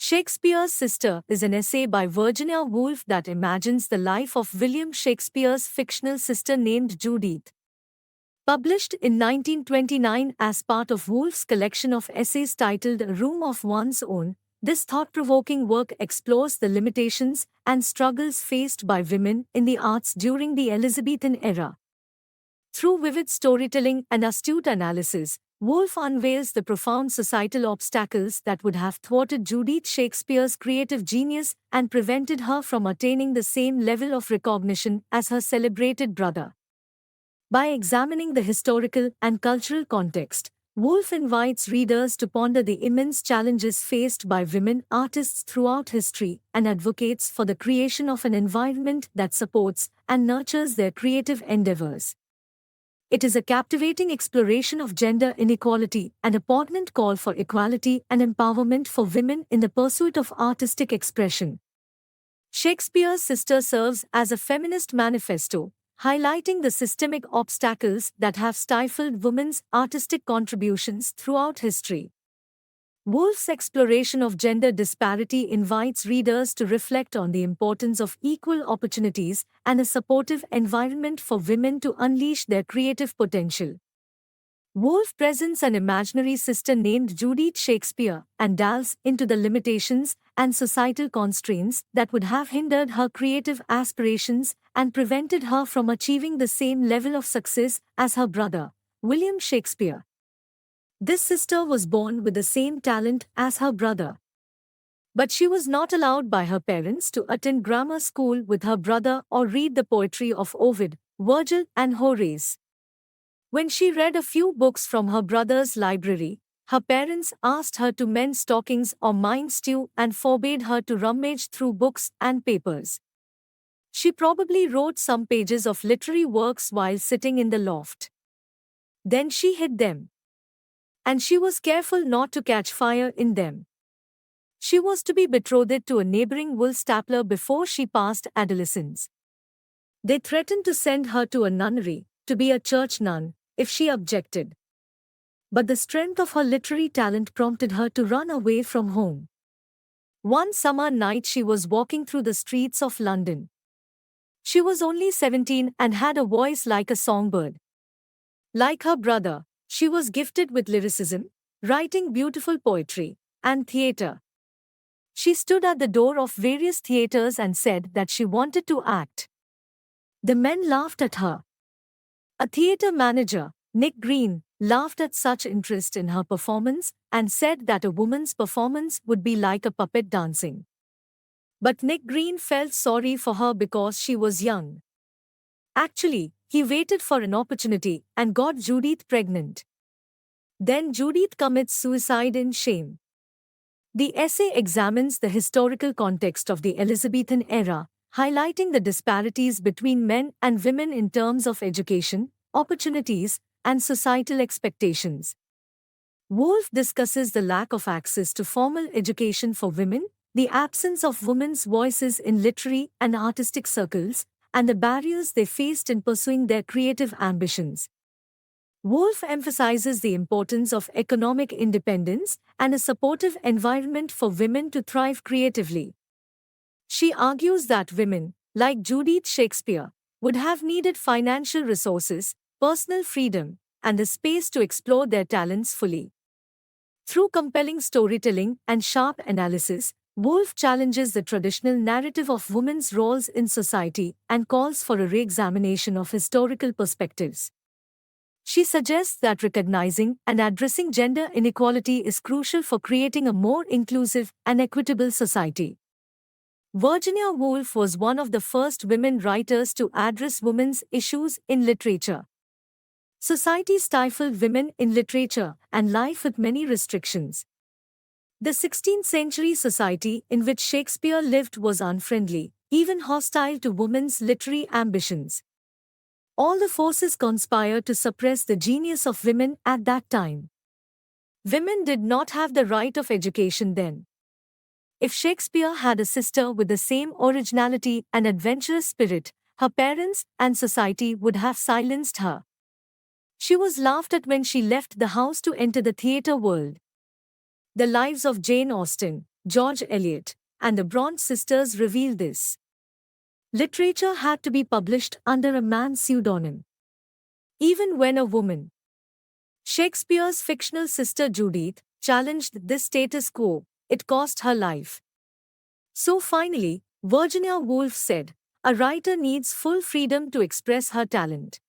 Shakespeare's Sister is an essay by Virginia Woolf that imagines the life of William Shakespeare's fictional sister named Judith. Published in 1929 as part of Woolf's collection of essays titled A Room of One's Own, this thought-provoking work explores the limitations and struggles faced by women in the arts during the Elizabethan era. Through vivid storytelling and astute analysis, Woolf unveils the profound societal obstacles that would have thwarted Judith Shakespeare's creative genius and prevented her from attaining the same level of recognition as her celebrated brother. By examining the historical and cultural context, Woolf invites readers to ponder the immense challenges faced by women artists throughout history and advocates for the creation of an environment that supports and nurtures their creative endeavors. It is a captivating exploration of gender inequality and a poignant call for equality and empowerment for women in the pursuit of artistic expression. Shakespeare's Sister serves as a feminist manifesto, highlighting the systemic obstacles that have stifled women's artistic contributions throughout history. Woolf's exploration of gender disparity invites readers to reflect on the importance of equal opportunities and a supportive environment for women to unleash their creative potential. Woolf presents an imaginary sister named Judith Shakespeare and delves into the limitations and societal constraints that would have hindered her creative aspirations and prevented her from achieving the same level of success as her brother, William Shakespeare. This sister was born with the same talent as her brother. But she was not allowed by her parents to attend grammar school with her brother or read the poetry of Ovid, Virgil, and Horace. When she read a few books from her brother's library, her parents asked her to mend stockings or mind stew and forbade her to rummage through books and papers. She probably wrote some pages of literary works while sitting in the loft. Then she hid them. And she was careful not to catch fire in them. She was to be betrothed to a neighboring wool stapler before she passed adolescence. They threatened to send her to a nunnery, to be a church nun, if she objected. But the strength of her literary talent prompted her to run away from home. One summer night she was walking through the streets of London. She was only 17 and had a voice like a songbird. Like her brother, she was gifted with lyricism, writing beautiful poetry, and theatre. She stood at the door of various theatres and said that she wanted to act. The men laughed at her. A theatre manager, Nick Green, laughed at such interest in her performance and said that a woman's performance would be like a puppet dancing. But Nick Green felt sorry for her because she was young. Actually, he waited for an opportunity and got Judith pregnant. Then Judith commits suicide in shame. The essay examines the historical context of the Elizabethan era, highlighting the disparities between men and women in terms of education, opportunities, and societal expectations. Woolf discusses the lack of access to formal education for women, the absence of women's voices in literary and artistic circles, and the barriers they faced in pursuing their creative ambitions. Woolf emphasizes the importance of economic independence and a supportive environment for women to thrive creatively. She argues that women, like Judith Shakespeare, would have needed financial resources, personal freedom, and the space to explore their talents fully. Through compelling storytelling and sharp analysis, Woolf challenges the traditional narrative of women's roles in society and calls for a re-examination of historical perspectives. She suggests that recognizing and addressing gender inequality is crucial for creating a more inclusive and equitable society. Virginia Woolf was one of the first women writers to address women's issues in literature. Society stifled women in literature and life with many restrictions. The 16th century society in which Shakespeare lived was unfriendly, even hostile to women's literary ambitions. All the forces conspired to suppress the genius of women at that time. Women did not have the right of education then. If Shakespeare had a sister with the same originality and adventurous spirit, her parents and society would have silenced her. She was laughed at when she left the house to enter the theatre world. The lives of Jane Austen, George Eliot, and the Bronte sisters reveal this. Literature had to be published under a man's pseudonym. Even when a woman, Shakespeare's fictional sister Judith, challenged this status quo, it cost her life. So finally, Virginia Woolf said, a writer needs full freedom to express her talent.